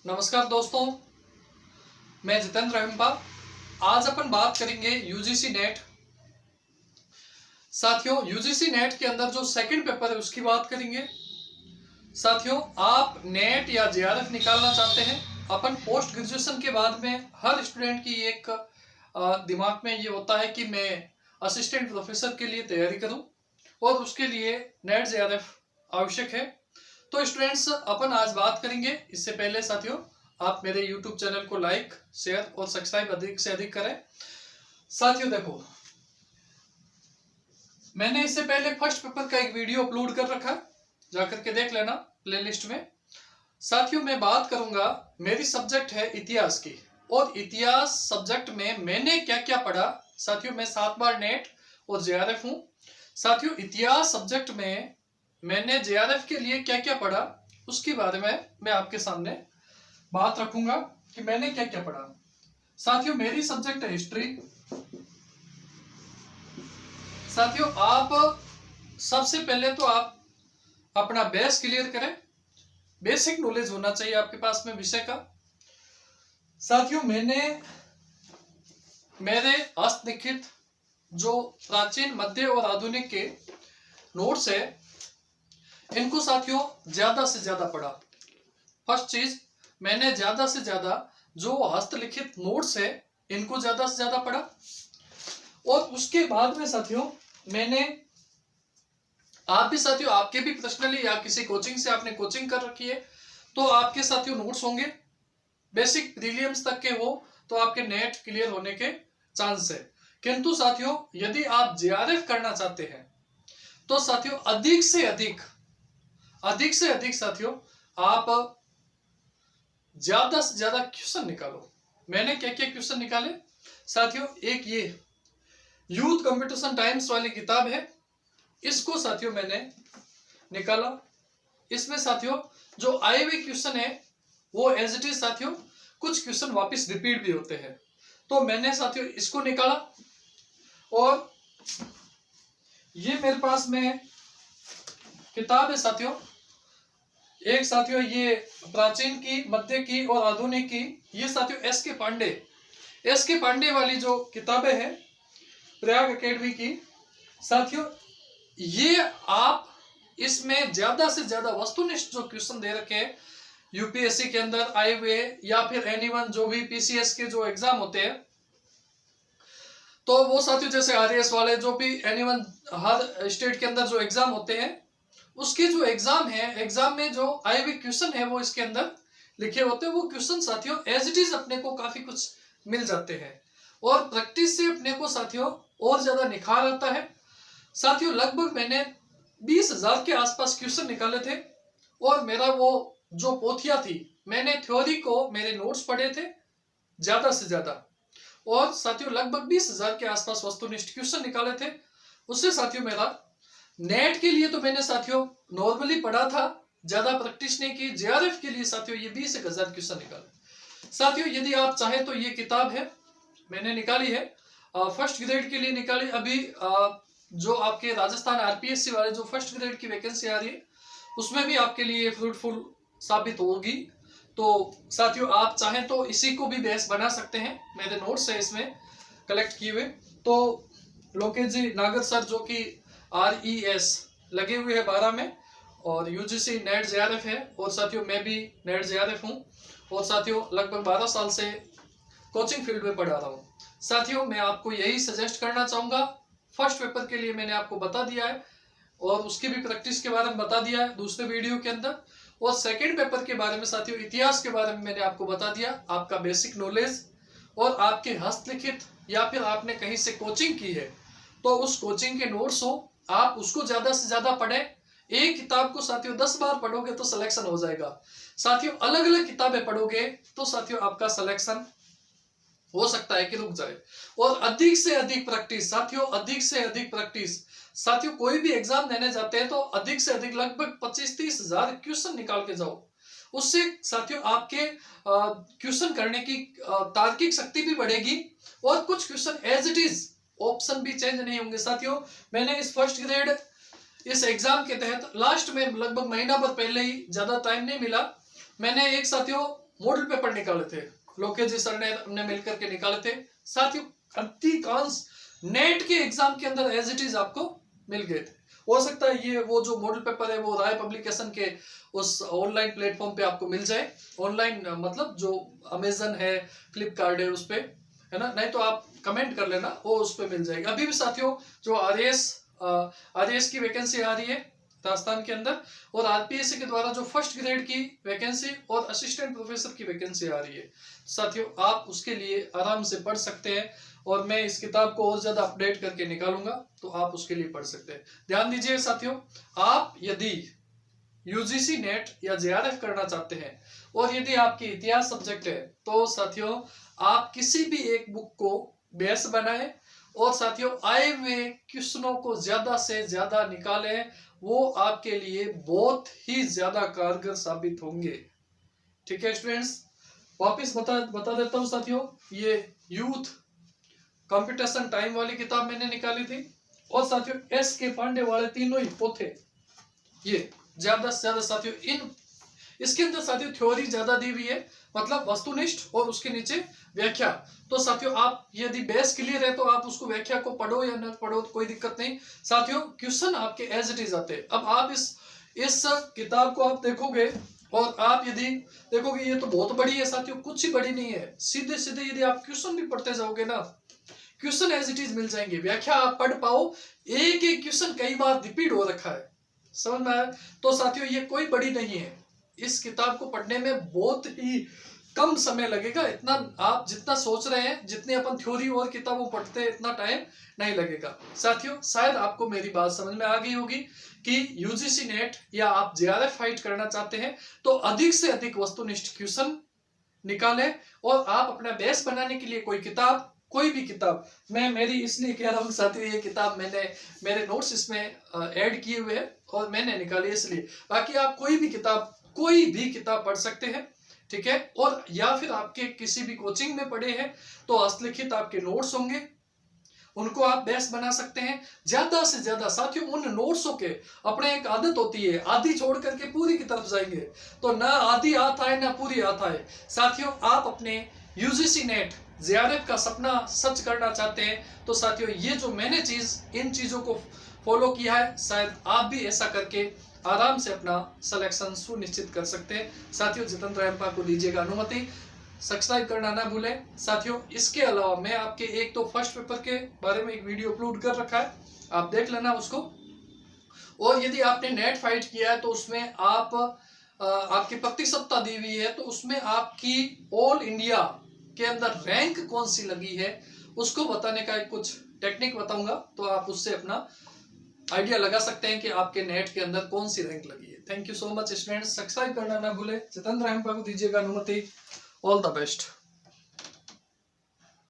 नमस्कार दोस्तों, मैं जितेंद्र रहिम्पा। आज अपन बात करेंगे यूजीसी नेट। साथियों, यूजीसी नेट के अंदर जो सेकंड पेपर है उसकी बात करेंगे। साथियों, आप नेट या जेआरएफ निकालना चाहते हैं। अपन पोस्ट ग्रेजुएशन के बाद में हर स्टूडेंट की एक दिमाग में ये होता है कि मैं असिस्टेंट प्रोफेसर के लिए तैयारी करूं और उसके लिए नेट जेआरएफ आवश्यक है। तो स्टूडेंट्स, अपन आज बात करेंगे। इससे पहले साथियों, आप मेरे यूट्यूब चैनल को लाइक, शेयर और सब्सक्राइब अधिक से अधिक करें। साथियों देखो, मैंने इससे पहले फर्स्ट पेपर का एक वीडियो अपलोड कर रखा है, जाकर के देख लेना प्लेलिस्ट में। साथियों, मैं बात करूंगा, मेरी सब्जेक्ट है इतिहास की, और इतिहास सब्जेक्ट में मैंने क्या क्या पढ़ा। साथियों, मैं 7 बार नेट और जेआरएफ हूं। साथियों, इतिहास सब्जेक्ट में मैंने जेआरएफ के लिए क्या क्या पढ़ा, उसके बारे में मैं आपके सामने बात रखूंगा कि मैंने क्या क्या पढ़ा। साथियों, मेरी सब्जेक्ट है हिस्ट्री। साथियों, आप सबसे पहले तो आप अपना बेस क्लियर करें। बेसिक नॉलेज होना चाहिए आपके पास में विषय का। साथियों, मैंने मेरे हस्तलिखित जो प्राचीन, मध्य और आधुनिक के नोट्स है, इनको साथियों ज्यादा से ज्यादा पढ़ा। फर्स्ट चीज, मैंने ज्यादा से ज्यादा जो हस्तलिखित नोट्स है इनको ज्यादा से ज्यादा पढ़ा। और उसके बाद में साथियों, मैंने आप भी साथियों, आपके भी पर्सनली या किसी कोचिंग से आपने कोचिंग कर रखी है तो आपके साथियों नोट्स होंगे, बेसिक प्रीलिम्स तक के हो तो आपके नेट क्लियर होने के चांस है। किंतु साथियों, यदि आप जेआरएफ करना चाहते हैं तो साथियों अधिक से अधिक साथियों आप ज्यादा से ज्यादा क्वेश्चन निकालो। मैंने क्या क्या क्वेश्चन निकाले साथियों, एक ये यूथ कंपटीशन टाइम्स वाली किताब है, इसको साथियों मैंने निकाला। इसमें साथियों जो आए हुए क्वेश्चन है वो एज इट इज साथियों, कुछ क्वेश्चन वापस रिपीट भी होते हैं, तो मैंने साथियों इसको निकाला। और ये मेरे पास में किताब है साथियों, एक साथियों ये प्राचीन की, मध्य की और आधुनिक की, ये साथियों एस के पांडे वाली जो किताबें हैं प्रयाग एकेडमी की। साथियों, ये आप इसमें ज्यादा से ज्यादा वस्तुनिष्ठ जो क्वेश्चन दे रखे हैं यूपीएससी के अंदर आए हुए, या फिर एनीवन जो भी पीसीएस के जो एग्जाम होते हैं, तो वो साथियों जैसे आरएएस वाले जो भी एनीवन हर स्टेट के अंदर जो एग्जाम होते हैं, उसके जो एग्जाम है, एग्जाम में जो आए हुए क्वेश्चन है वो इसके अंदर लिखे होते हैं। वो क्वेश्चन साथियों एज इट इज अपने को काफी कुछ मिल जाते हैं, और प्रैक्टिस से अपने को साथियों और ज्यादा निखार आता है। साथियों, लगभग मैंने 20,000 के आसपास क्वेश्चन निकाले थे, और मेरा वो जो पोथिया थी, मैंने थ्योरी को मेरे नोट्स पढ़े थे ज्यादा से ज्यादा, और साथियों लगभग 20,000 के आसपास वस्तुनिष्ठ क्वेश्चन निकाले थे। उससे साथियों मेरा नेट के लिए तो मैंने साथियों नॉर्मली पढ़ा था, ज्यादा प्रैक्टिस नहीं की। जेआरएफ के लिए साथियों ये 20,000 क्वेश्चन निकाले। साथियों, यदि आप चाहें तो ये किताब है, मैंने निकाली है, फर्स्ट ग्रेड के लिए निकाली। अभी जो आपके राजस्थान आरपीएससी वाले जो फर्स्ट ग्रेड की वैकेंसी आ रही है, उसमें भी आपके लिए फ्रूटफुल साबित होगी। तो साथियों, आप चाहें तो इसी को भी बेस बना सकते हैं। मेरे नोट्स है इसमें कलेक्ट किए हुए। तो लोकेश जी नागर सर जो कि RES लगे हुए हैं 12 में, और यूजीसी नेट जेआरएफ है, और साथियों मैं भी नेट जेआरएफ हूँ, और साथियों लगभग 12 साल से कोचिंग फील्ड में पढ़ा रहा हूँ। साथियों, मैं आपको यही सजेस्ट करना चाहूंगा। फर्स्ट पेपर के लिए मैंने आपको बता दिया है, और उसकी भी प्रैक्टिस के बारे में बता दिया है दूसरे वीडियो के अंदर। और सेकंड पेपर के बारे में साथियों, इतिहास के बारे में मैंने आपको बता दिया, आपका बेसिक नॉलेज, और आपके हस्तलिखित या फिर आपने कहीं से कोचिंग की है तो उस कोचिंग के नोट्स हो, आप उसको ज्यादा से ज्यादा पढ़ें। एक किताब को साथियों 10 बार पढ़ोगे तो सिलेक्शन हो जाएगा। साथियों, अलग अलग किताबें पढ़ोगे तो साथियों आपका सिलेक्शन हो सकता है कि रुक जाए। और अधिक से अधिक प्रैक्टिस साथियों, अधिक से अधिक प्रैक्टिस साथियों, कोई भी एग्जाम देने जाते हैं तो अधिक से अधिक लगभग 25-30 हजार क्वेश्चन निकाल के जाओ। उससे साथियों आपके क्वेश्चन करने की तार्किक शक्ति भी बढ़ेगी, और कुछ question as it is option भी चेंज नहीं होंगे। साथियों, मैंने इस फर्स्ट ग्रेड इस एग्जाम के तहत लास्ट में लगभग महीना भर पहले ही, ज्यादा टाइम नहीं मिला, मैंने एक साथियों मॉडल पेपर निकाले थे, लोकेश जी सर ने हमने मिलकर के निकाले थे। साथियों अधिकांश नेट के एग्जाम के अंदर एज इट इज आपको मिल गए थे। हो सकता है ये वो जो मॉडल पेपर है वो राय पब्लिकेशन के उस ऑनलाइन प्लेटफॉर्म पे आपको मिल जाए, ऑनलाइन मतलब जो अमेजन है, फ्लिपकार्ट है, उस पे, है ना, नहीं तो आप कमेंट कर लेना, वो उस पे मिल जाएगी। अभी भी साथियों जो आरएएस की वैकेंसी आ रही है राजस्थान के अंदर, और आरपीएससी के द्वारा जो फर्स्ट ग्रेड की वैकेंसी और असिस्टेंट प्रोफेसर की वैकेंसी आ रही है साथियों, आप उसके लिए आराम से पढ़ सकते हैं, और मैं इस किताब को और ज्यादा अपडेट करके निकालूंगा, तो आप उसके लिए पढ़ सकते हैं। ध्यान दीजिए साथियों, आप यदि यूजीसी नेट या जेआरएफ करना चाहते हैं और यदि आपकी इतिहास सब्जेक्ट है, तो साथियों आप किसी भी एक बुक को बेस बनाएं और साथियों आए हुए क्वेश्चनों को ज्यादा से ज्यादा निकालें, वो आपके लिए बहुत ही ज्यादा कारगर साबित होंगे। ठीक है स्टूडेंट्स, वापस बता देता हूं साथियों, ये यूथ कंपटीशन टाइम वाली किताब मैंने निकाली थी, और साथियों एस के पांडे वाले तीनों ही पोथे, ये ज्यादा से ज्यादा साथियों इसके अंदर साथियों थ्योरी ज्यादा दी हुई है, मतलब वस्तुनिष्ठ, और उसके नीचे व्याख्या। तो साथियों आप यदि बेस क्लियर है तो आप उसको व्याख्या को पढ़ो या न पढ़ो कोई दिक्कत नहीं। साथियों क्वेश्चन आपके एज इट इज आते हैं। अब आप इस किताब को आप देखोगे और आप यदि देखोगे ये तो बहुत बड़ी है साथियों, कुछ ही बड़ी नहीं है, सीधे सीधे यदि आप क्वेश्चन भी पढ़ते जाओगे ना, क्वेश्चन एज इट इज मिल जाएंगे, व्याख्या आप पढ़ पाओ, एक एक क्वेश्चन कई बार रिपीट हो रखा है, समझ में आया? तो साथियों ये कोई बड़ी नहीं है, इस किताब को पढ़ने में बहुत ही कम समय लगेगा, इतना आप जितना सोच रहे हैं, जितने अपन थ्योरी और किताबों पढ़ते हैं इतना टाइम नहीं लगेगा। साथियों शायद आपको मेरी बात समझ में आ गई होगी कि यूजीसी नेट या आप जेआरएफ फाइट करना चाहते हैं तो अधिक से अधिक वस्तुनिष्ठ क्वेश्चन निकालें, और आप अपना बेस बनाने के लिए कोई किताब, कोई भी किताब, मैं मेरी इसलिए कह रहा हूँ साथियों, ये किताब मैंने मेरे नोट्स इसमें ऐड किए हुए हैं और मैंने निकाली इसलिए, बाकी आप कोई भी किताब पढ़ सकते हैं। ठीक है, और या फिर आपके किसी भी कोचिंग में पढ़े हैं तो हस्तलिखित आपके नोट्स होंगे, उनको आप बेस बना सकते हैं। ज्यादा से ज्यादा साथियों उन नोट्सों के, अपने एक आदत होती है आधी छोड़ करके पूरी की तरफ जाएंगे, तो ना आधी आता है ना पूरी आता है। साथियों आप अपने यूजीसी नेट जेआरएफ का सपना सच करना चाहते हैं तो साथियों ये जो मैंने इन चीजों को फॉलो किया है, शायद आप भी ऐसा करके आराम से अपना सिलेक्शन सुनिश्चित कर सकते हैं। साथियों जितेंद्र एम्पा को दीजिएगा अनुमति, सब्सक्राइब करना ना भूलें। साथियों इसके अलावा मैं आपके एक तो फर्स्ट पेपर के बारे में एक वीडियो अपलोड कर रखा है, आप देख लेना उसको, और यदि आपने नेट फाइट किया है तो उसमें आपकी प्रतिशतता दी हुई है, तो उसमें आपकी ऑल इंडिया के अंदर रैंक कौन सी लगी है उसको बताने का एक कुछ टेक्निक बताऊंगा, तो आप उससे अपना आइडिया लगा सकते हैं कि आपके नेट के अंदर कौन सी रैंक लगी है। Thank you so much students, subscribe करना ना भूले। जितेंद्र एम्पा को दीजिएगा अनुमति। All the best.